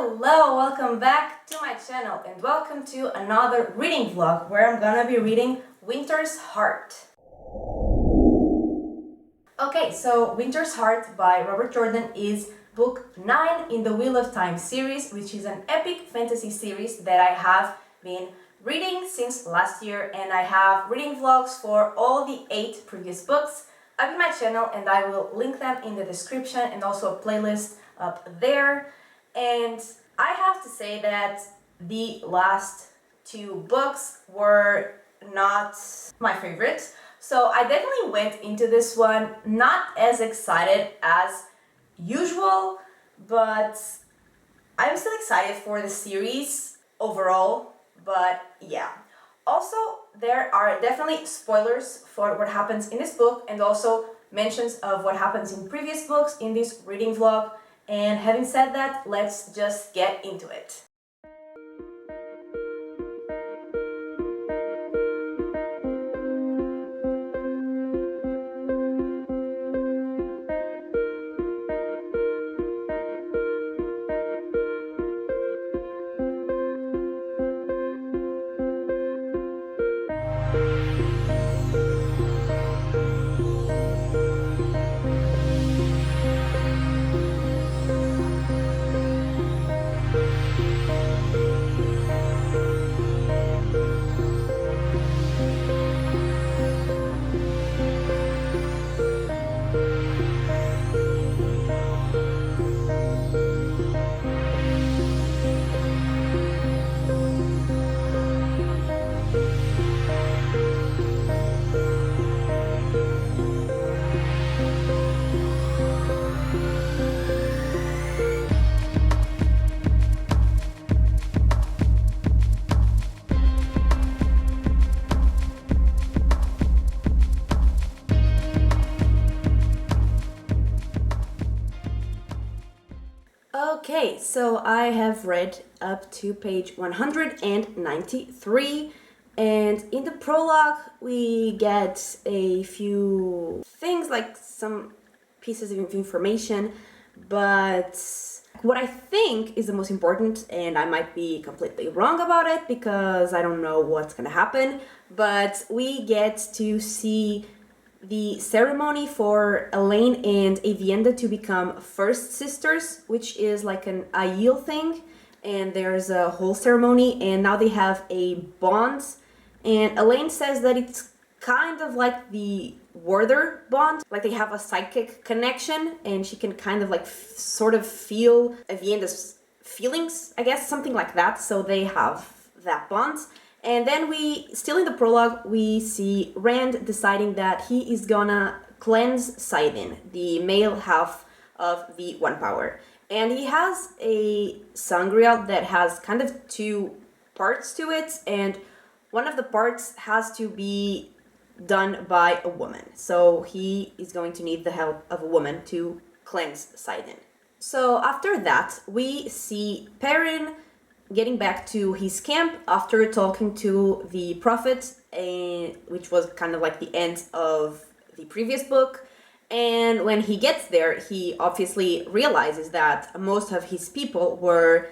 Hello, welcome back to my channel and welcome to another reading vlog where I'm gonna be reading Winter's Heart. Okay, so Winter's Heart by Robert Jordan is book 9 in the Wheel of Time series, which is an epic fantasy series that I have been reading since last year, and I have reading vlogs for all the 8 previous books up in my channel, and I will link them in the description and also a playlist up there. And I have to say that the last 2 books were not my favorite. So I definitely went into this one not as excited as usual, but I'm still excited for the series overall. But yeah. Also, there are definitely spoilers for what happens in this book and also mentions of what happens in previous books in this reading vlog. And having said that, let's just get into it. Okay, so I have read up to page 193, and in the prologue we get a few things, like some pieces of information, but what I think is the most important, and I might be completely wrong about it because I don't know what's gonna happen, but we get to see the ceremony for Elaine and Avienda to become first sisters, which is like an Aiel thing, and there's a whole ceremony, and now they have a bond, and Elaine says that it's kind of like the Werther bond, like they have a psychic connection, and she can kind of like sort of feel Avienda's feelings, I guess, something like that, so they have that bond. And then still in the prologue, we see Rand deciding that he is gonna cleanse Saidin, the male half of the One Power. And he has a sangria that has kind of 2 parts to it, and one of the parts has to be done by a woman. So he is going to need the help of a woman to cleanse Saidin. So after that, we see Perrin getting back to his camp after talking to the prophet, which was kind of like the end of the previous book. And when he gets there, he obviously realizes that most of his people were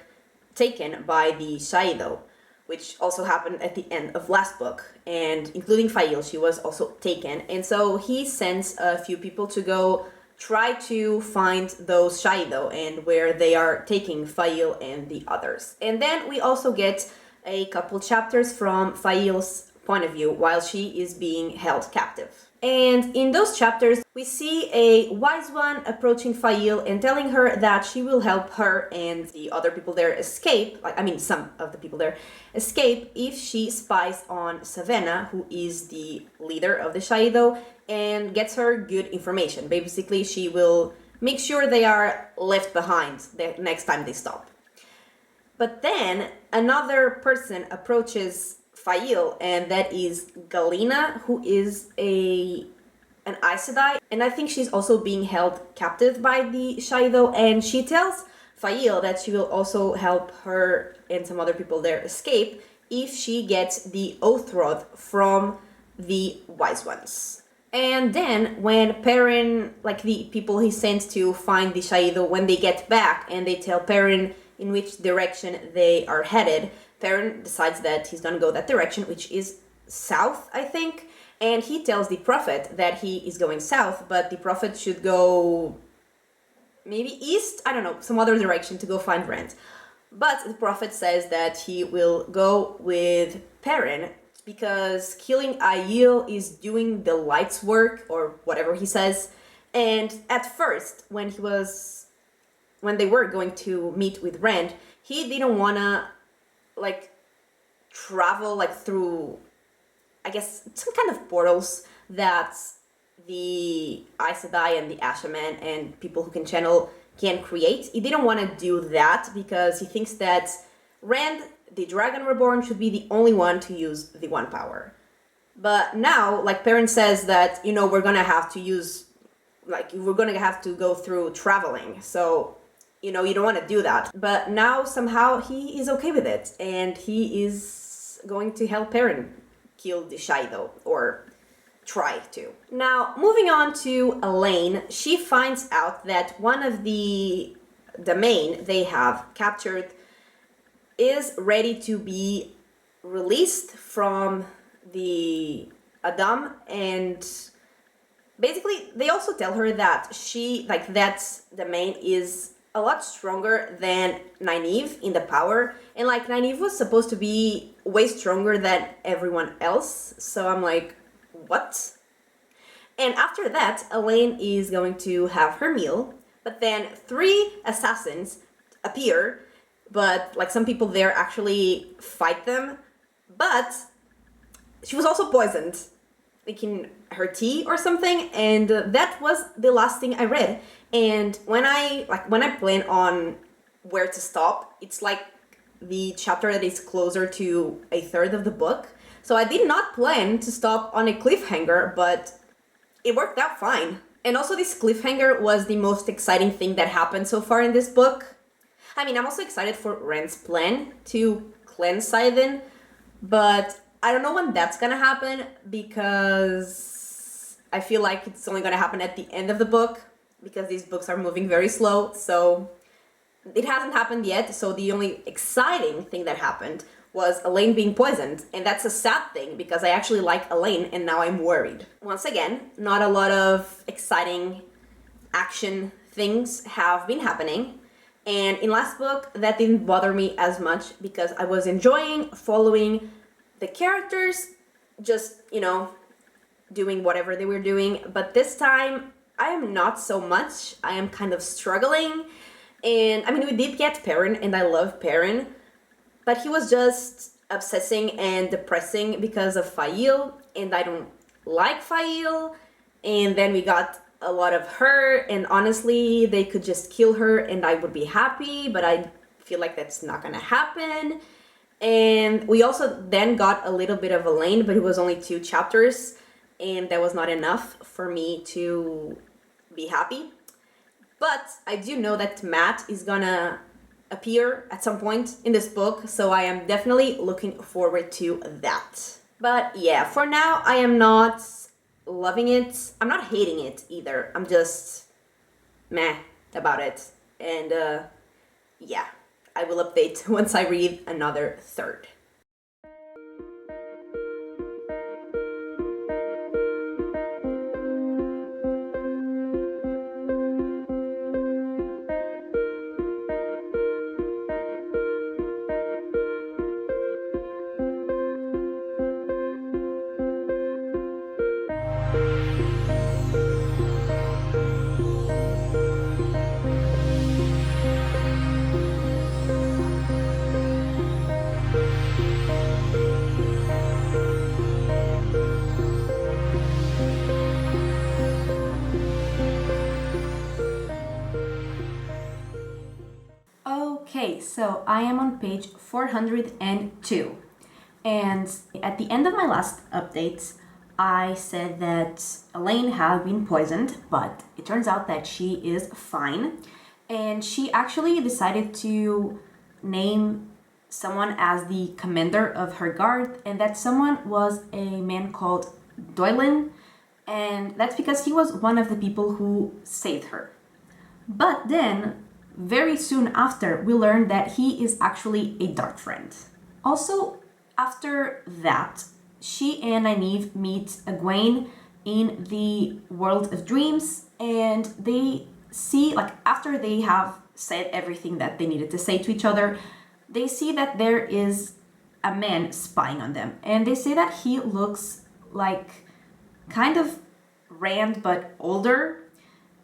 taken by the Shaido, which also happened at the end of last book, and including Fail, she was also taken. And so he sends a few people to go try to find those Shaido and where they are taking Fail and the others. And then we also get a couple chapters from Fail's point of view while she is being held captive. And in those chapters, we see a wise one approaching Fail and telling her that she will help her and the other people there escape, some of the people there escape, if she spies on Savannah, who is the leader of the Shaido, and gets her good information. Basically, she will make sure they are left behind the next time they stop. But then another person approaches Fail, and that is Galina, who is an Aes Sedai, and I think she's also being held captive by the Shaido, and she tells Fail that she will also help her and some other people there escape if she gets the Oath Rod from the Wise Ones. And then when Perrin, like the people he sends to find the Shaido, when they get back and they tell Perrin in which direction they are headed. Perrin decides that he's gonna go that direction, which is south, I think, and he tells the prophet that he is going south, but the prophet should go maybe east, I don't know, some other direction to go find Rand. But the prophet says that he will go with Perrin because killing Aiel is doing the light's work, or whatever he says. And at first, when they were going to meet with Rand, he didn't wanna travel through, I guess, some kind of portals that the Aes Sedai and the Ashaman and people who can channel can create. He didn't want to do that because he thinks that Rand, the Dragon Reborn, should be the only one to use the One Power. But now, Perrin says that, we're gonna have to use, we're gonna have to go through traveling. So, you don't want to do that. But now somehow he is okay with it, and he is going to help Perrin kill the Shaido, or try to. Now, moving on to Elaine, she finds out that one of the domain they have captured is ready to be released from the Adam, and basically they also tell her that that domain is a lot stronger than Nynaeve in the power, and Nynaeve was supposed to be way stronger than everyone else, so I'm like, what? And after that, Elaine is going to have her meal, but then 3 assassins appear, but some people there actually fight them, but she was also poisoned, in her tea or something, and that was the last thing I read. And when I plan on where to stop, it's the chapter that is closer to a third of the book. So I did not plan to stop on a cliffhanger, but it worked out fine. And also this cliffhanger was the most exciting thing that happened so far in this book. I mean, I'm also excited for Rand's plan to cleanse Scythen, but I don't know when that's gonna happen because I feel like it's only gonna happen at the end of the book because these books are moving very slow, so it hasn't happened yet. So the only exciting thing that happened was Elaine being poisoned, and that's a sad thing because I actually like Elaine and now I'm worried. Once again, not a lot of exciting action things have been happening, and in last book that didn't bother me as much because I was enjoying following the characters, just, doing whatever they were doing, but this time I am not so much. I am kind of struggling, and I mean, we did get Perrin, and I love Perrin, but he was just obsessing and depressing because of Fail, and I don't like Fail, and then we got a lot of her, and honestly, they could just kill her and I would be happy, but I feel like that's not gonna happen. And we also then got a little bit of Elaine, but it was only 2 chapters, and that was not enough for me to be happy. But I do know that Matt is gonna appear at some point in this book, so I am definitely looking forward to that. But yeah, for now, I am not loving it. I'm not hating it either. I'm just meh about it. And yeah, I will update once I read another third. Okay, so I am on page 402, and at the end of my last update, I said that Elaine had been poisoned, but it turns out that she is fine, and she actually decided to name someone as the commander of her guard, and that someone was a man called Doylin, and that's because he was one of the people who saved her. But then very soon after, we learn that he is actually a dark friend. Also, after that, she and Nynaeve meet Egwene in the world of dreams, and they see, like, after they have said everything that they needed to say to each other, they see that there is a man spying on them, and they say that he looks like kind of Rand but older.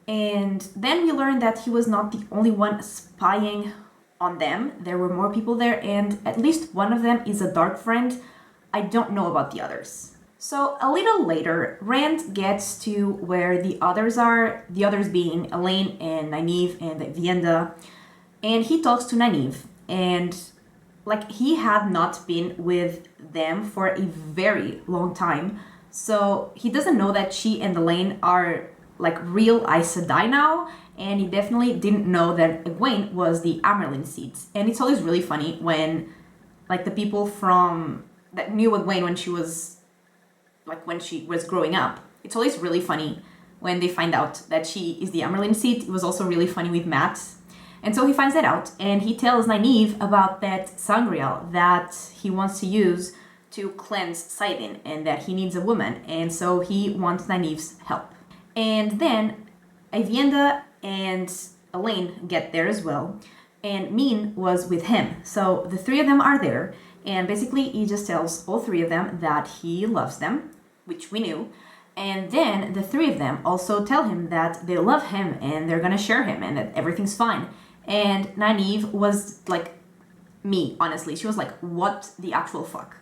And then we learn that he was not the only one spying on them. There were more people there, and at least one of them is a dark friend. I don't know about the others. So a little later, Rand gets to where the others are, the others being Elaine and Nynaeve and Vienda, and he talks to Nynaeve, and like, he had not been with them for a very long time, so he doesn't know that she and Elaine are like real Aes Sedai now, and he definitely didn't know that Egwene was the Amerlin seeds. And it's always really funny when like the people from that knew Egwene when she was growing up, it's always really funny when they find out that she is the Amerlin seed. It was also really funny with Matt. And so he finds that out, and he tells Nynaeve about that sangreal that he wants to use to cleanse Saidin, and that he needs a woman, and so he wants Nynaeve's help. And then Avienda and Elaine get there as well, and Min was with him. So the three of them are there, and basically he just tells all three of them that he loves them, which we knew. And then the three of them also tell him that they love him and they're gonna share him and that everything's fine. And Nynaeve was like me, honestly. She was like, what the actual fuck?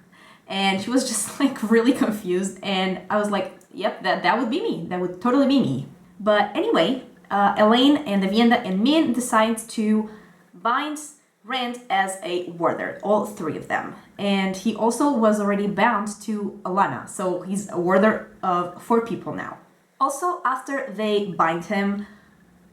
And she was just like really confused, and I was like, yep, that would be me. That would totally be me. But anyway, Elaine and Avienda and Min decide to bind Rand as a warder, all three of them. And he also was already bound to Alana, so he's a warder of 4 people now. Also, after they bind him,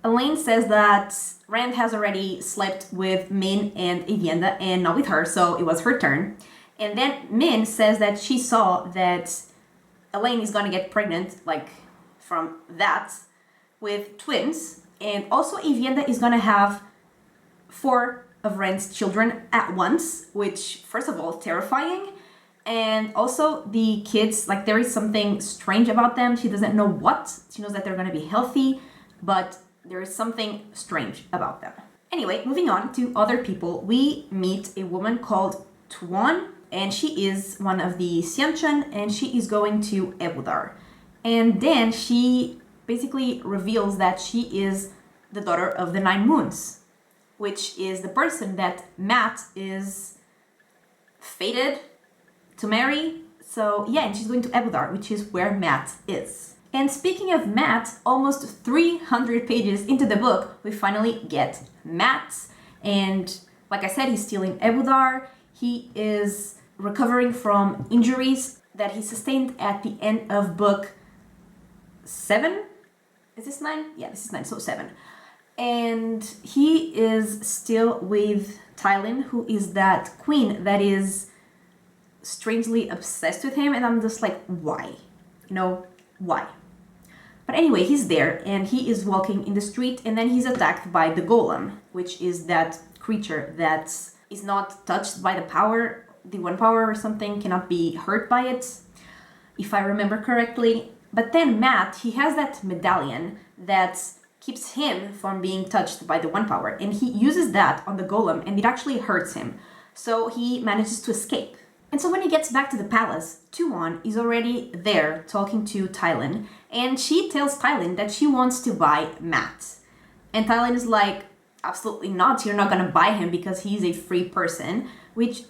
Elaine says that Rand has already slept with Min and Avienda and not with her, so it was her turn. And then Min says that she saw that Elaine is gonna get pregnant, like, from that, with twins. And also Avienda is gonna have 4 of Rand's children at once, which, first of all, terrifying. And also the kids, like, there is something strange about them. She doesn't know what. She knows that they're gonna be healthy, but there is something strange about them. Anyway, moving on to other people, we meet a woman called Tuan, and she is one of the Seanchan, and she is going to Ebudar. And then she basically reveals that she is the daughter of the 9 Moons, which is the person that Matt is fated to marry. So yeah, and she's going to Ebudar, which is where Matt is. And speaking of Matt, almost 300 pages into the book, we finally get Matt. And like I said, he's still in Ebudar. He is recovering from injuries that he sustained at the end of book 7. Is this 9? Yeah, this is 9, so 7. And he is still with Tylin, who is that queen that is strangely obsessed with him. And I'm just like, why? You know, why? But anyway, he's there and he is walking in the street, and then he's attacked by the golem, which is that creature that is not touched by the power, the one power or something, cannot be hurt by it, if I remember correctly. But then Matt, he has that medallion that keeps him from being touched by the one power, and he uses that on the golem, and it actually hurts him. So he manages to escape. And so when he gets back to the palace, Tuan is already there talking to Tylin, and she tells Tylin that she wants to buy Matt. And Tylin is like, absolutely not, you're not gonna buy him because he's a free person, which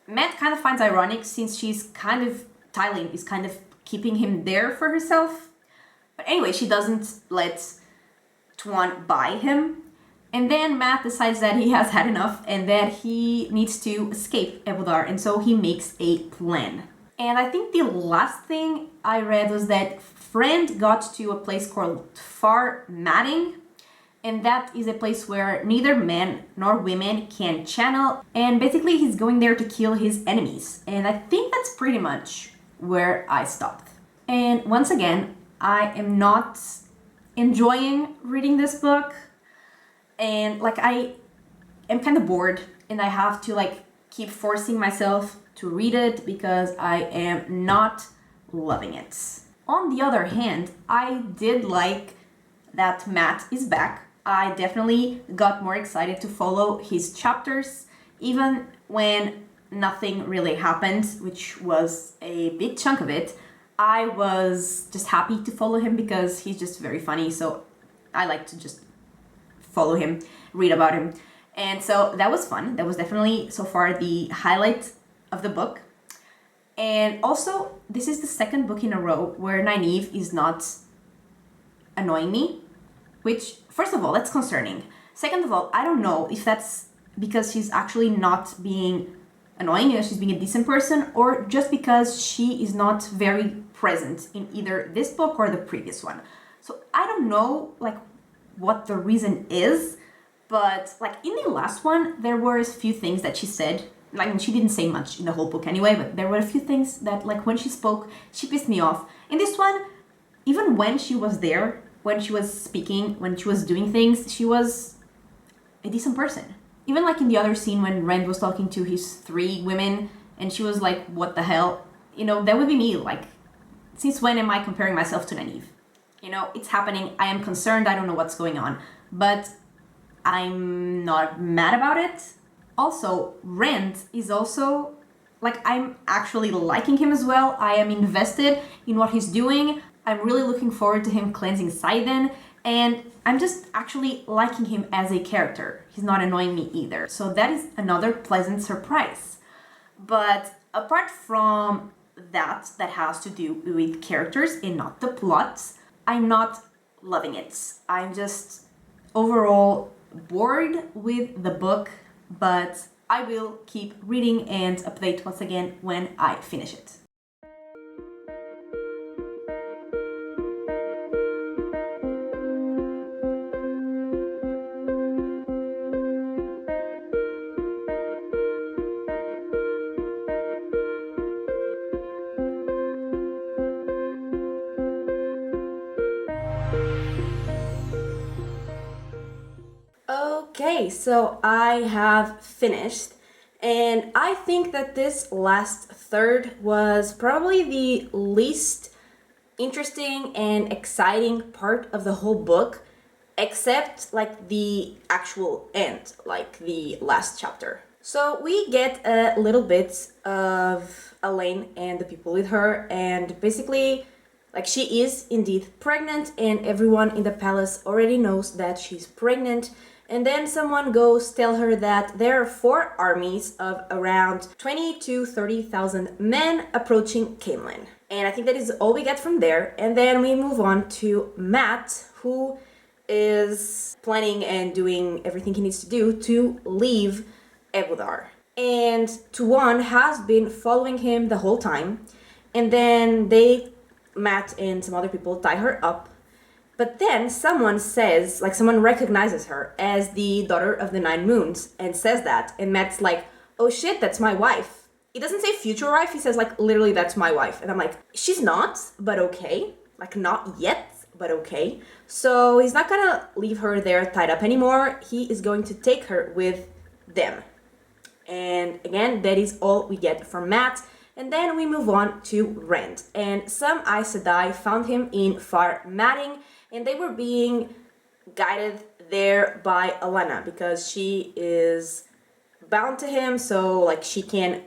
Matt kind of finds ironic since Tylin is kind of keeping him there for herself. But anyway, she doesn't let Tuan buy him. And then Matt decides that he has had enough and that he needs to escape Ebudar, and so he makes a plan. And I think the last thing I read was that Friend got to a place called Far Matting, and that is a place where neither men nor women can channel, and basically he's going there to kill his enemies. And I think that's pretty much where I stopped. And once again, I am not enjoying reading this book. and like I am kind of bored, and I have to like keep forcing myself to read it because I am not loving it. On the other hand, I did like that Matt is back. I definitely got more excited to follow his chapters, even when nothing really happened, which was a big chunk of it. I was just happy to follow him because he's just very funny, so I like to just follow him, read about him. And so that was fun. That was definitely so far the highlight of the book. And also, this is the second book in a row where Nynaeve is not annoying me, which, first of all, that's concerning. Second of all, I don't know if that's because she's actually not being annoying, she's being a decent person, or just because she is not very present in either this book or the previous one. So I don't know, like, what the reason is, but, like, in the last one, there were a few things that she said. Like, she didn't say much in the whole book anyway, but there were a few things that, like, when she spoke, she pissed me off. In this one, even when she was there, when she was speaking, when she was doing things, she was a decent person. Even, like, in the other scene when Rand was talking to his 3 women, and she was like, what the hell? You know, that would be me, like, since when am I comparing myself to Nynaeve? You know, it's happening, I am concerned, I don't know what's going on, but I'm not mad about it. Also, Rand is also, like, I'm actually liking him as well. I am invested in what he's doing. I'm really looking forward to him cleansing Sidon, and I'm just actually liking him as a character. He's not annoying me either. So that is another pleasant surprise. But apart from that has to do with characters and not the plot, I'm not loving it. I'm just overall bored with the book, but I will keep reading and update once again when I finish it. Okay, so I have finished, and I think that this last third was probably the least interesting and exciting part of the whole book, except like the actual end, like the last chapter. So we get a little bit of Elaine and the people with her, and basically, like, she is indeed pregnant, and everyone in the palace already knows that she's pregnant. And then someone goes tell her that there are 4 armies of around 20 to 30,000 men approaching Camelin. And I think that is all we get from there. And then we move on to Matt, who is planning and doing everything he needs to do to leave Ebudar. And Tuan has been following him the whole time. And then Matt and some other people tie her up. But then someone says, like, someone recognizes her as the daughter of the 9 moons and says that. And Matt's like, oh shit, that's my wife. He doesn't say future wife, he says, like, literally, that's my wife. And I'm like, she's not, but okay. Like, not yet, but okay. So he's not gonna leave her there tied up anymore. He is going to take her with them. And again, that is all we get from Matt. And then we move on to Rand. And some Aes Sedai found him in Far Matting, and they were being guided there by Alana because she is bound to him, so like she can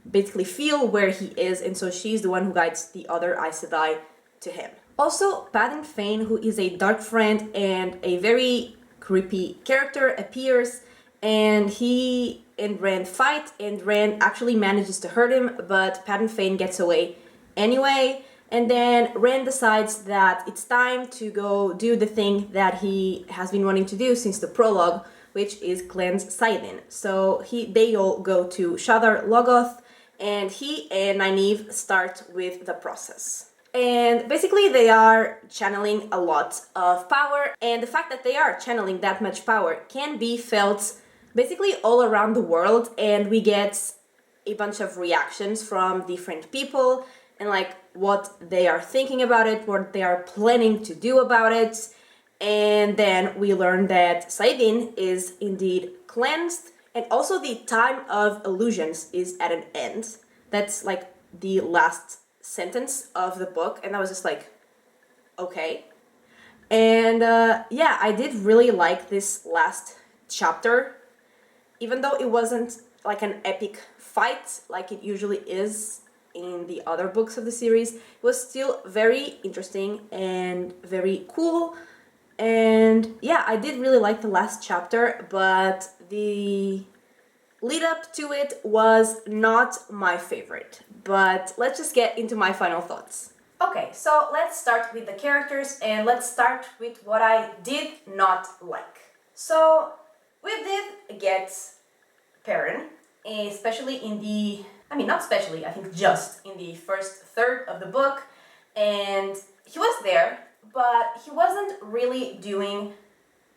basically feel where he is, and so she's the one who guides the other Aes Sedai to him. Also, Padan Fain, who is a dark friend and a very creepy character, appears, and he and Rand fight, and Rand actually manages to hurt him, but Padan Fain gets away anyway. And then Rand decides that it's time to go do the thing that he has been wanting to do since the prologue, which is cleanse Sidon. So they all go to Shadar Logoth, and he and Nynaeve start with the process. And basically they are channeling a lot of power, and the fact that they are channeling that much power can be felt basically all around the world, and we get a bunch of reactions from different people and like what they are thinking about it, what they are planning to do about it. And then we learn that Saidin is indeed cleansed, and also the time of illusions is at an end. That's like the last sentence of the book, and I was just like, okay. And yeah, I did really like this last chapter, even though it wasn't like an epic fight like it usually is in the other books of the series. It was still very interesting and very cool. And yeah, I did really like the last chapter, but the lead up to it was not my favorite. But let's just get into my final thoughts. Okay, so let's start with the characters, and let's start with what I did not like. So we did get Perrin, especially in the, not especially, I think just in the first third of the book, and he was there, but he wasn't really doing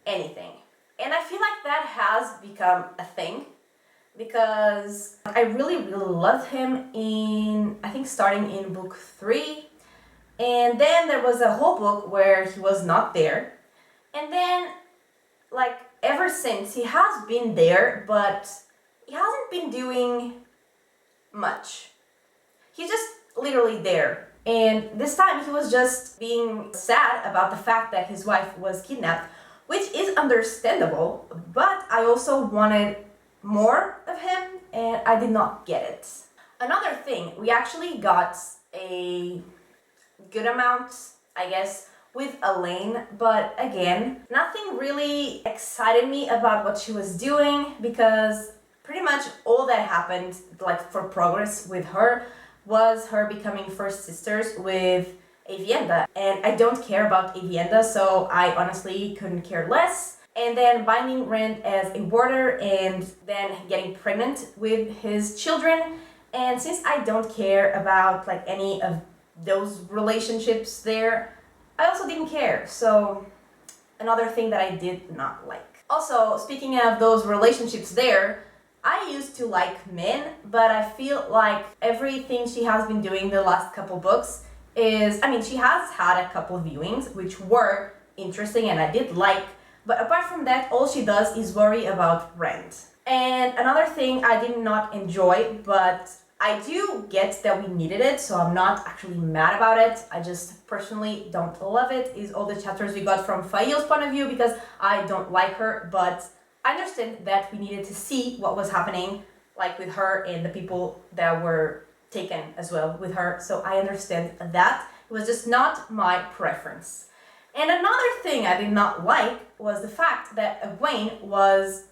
anything. And I feel like that has become a thing, because I really, really loved him in, I think starting in book 3, and then there was a whole book where he was not there, and then like ever since he has been there, but he hasn't been doing much. He's just literally there. And this time he was just being sad about the fact that his wife was kidnapped, which is understandable, but I also wanted more of him, and I did not get it. Another thing, we actually got a good amount, I guess, with Elaine, but again, nothing really excited me about what she was doing, because pretty much all that happened, like for progress with her, was her becoming first sisters with Avienda. And I don't care about Avienda, so I honestly couldn't care less. And then binding Rand as a warder and then getting pregnant with his children. And since I don't care about like any of those relationships there, I also didn't care. So another thing that I did not like. Also, speaking of those relationships there, I used to like Min, but I feel like everything she has been doing the last couple books is, she has had a couple viewings which were interesting and I did like, but apart from that, all she does is worry about Rand. And another thing I did not enjoy, but I do get that we needed it, so I'm not actually mad about it, I just personally don't love it, is all the chapters we got from Fail's point of view, because I don't like her, but I understand that we needed to see what was happening, like with her and the people that were taken as well with her, so I understand that. It was just not my preference. And another thing I did not like was the fact that Egwene was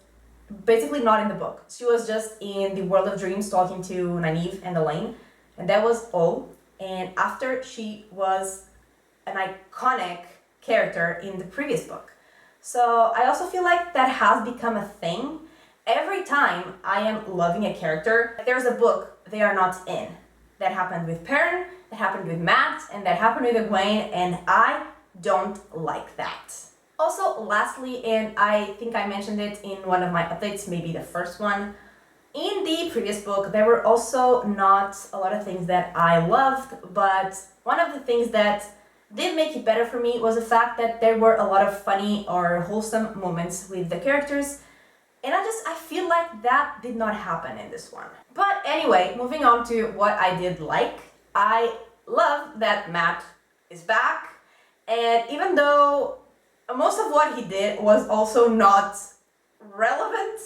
basically not in the book. She was just in the World of Dreams talking to Nynaeve and Elaine, and that was all. And after, she was an iconic character in the previous book. So I also feel like that has become a thing. Every time I am loving a character, there's a book they are not in. That happened with Perrin, that happened with Matt, and that happened with Egwene, and I don't like that. Also, lastly, and I think I mentioned it in one of my updates, maybe the first one, in the previous book, there were also not a lot of things that I loved, but one of the things that did make it better for me was the fact that there were a lot of funny or wholesome moments with the characters, and I feel like that did not happen in this one. But anyway, moving on to what I did like, I love that Matt is back, and even though most of what he did was also not relevant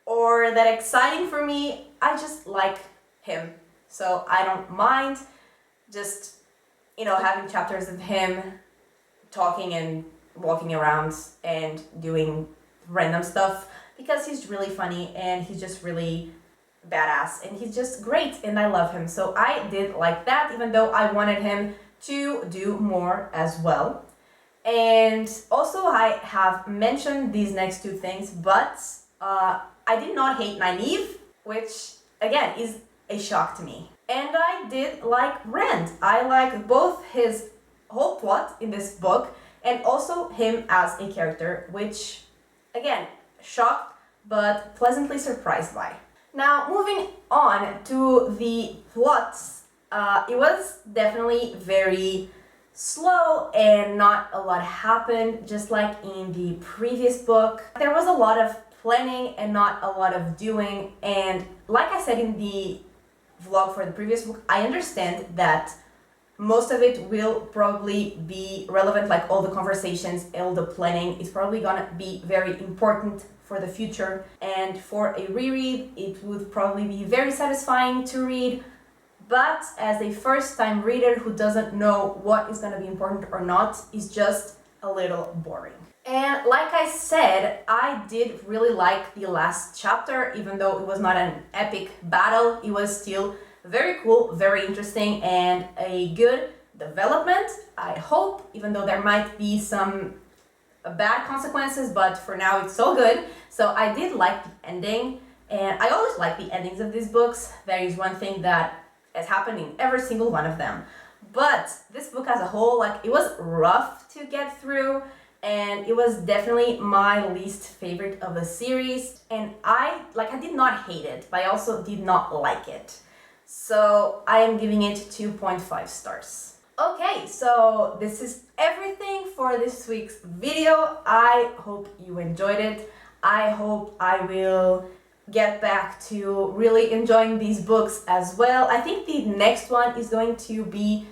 or that exciting for me, I just like him. So I don't mind just, having chapters of him talking and walking around and doing random stuff, because he's really funny and he's just really badass and he's just great and I love him. So I did like that, even though I wanted him to do more as well. And also I have mentioned these next two things, but I did not hate Nynaeve, which again is a shock to me. And I did like Rand. I like both his whole plot in this book and also him as a character, which again, shocked but pleasantly surprised by. Now moving on to the plots, it was definitely very slow and not a lot happened, just like in the previous book. There was a lot of planning and not a lot of doing, and like I said in the vlog for the previous book, I understand that most of it will probably be relevant, like all the conversations, all the planning is probably gonna be very important for the future, and for a reread it would probably be very satisfying to read. But as a first-time reader who doesn't know what is going to be important or not, is just a little boring. And like I said, I did really like the last chapter, even though it was not an epic battle. It was still very cool, very interesting, and a good development, I hope, even though there might be some bad consequences, but for now it's so good. So I did like the ending, and I always like the endings of these books. There is one thing that has happened in every single one of them. But this book as a whole, like, it was rough to get through, and it was definitely my least favorite of the series. And I did not hate it, but I also did not like it. So I am giving it 2.5 stars. Okay, so this is everything for this week's video. I hope you enjoyed it. I hope I will get back to really enjoying these books as well. I think the next one is going to be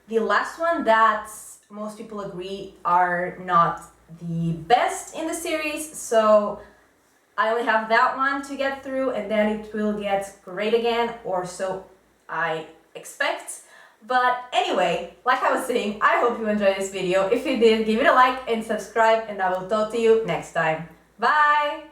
the last one that most people agree are not the best in the series, so I only have that one to get through, and then it will get great again, or so I expect. But anyway, like I was saying, I hope you enjoyed this video. If you did, give it a like and subscribe, and I will talk to you next time. Bye!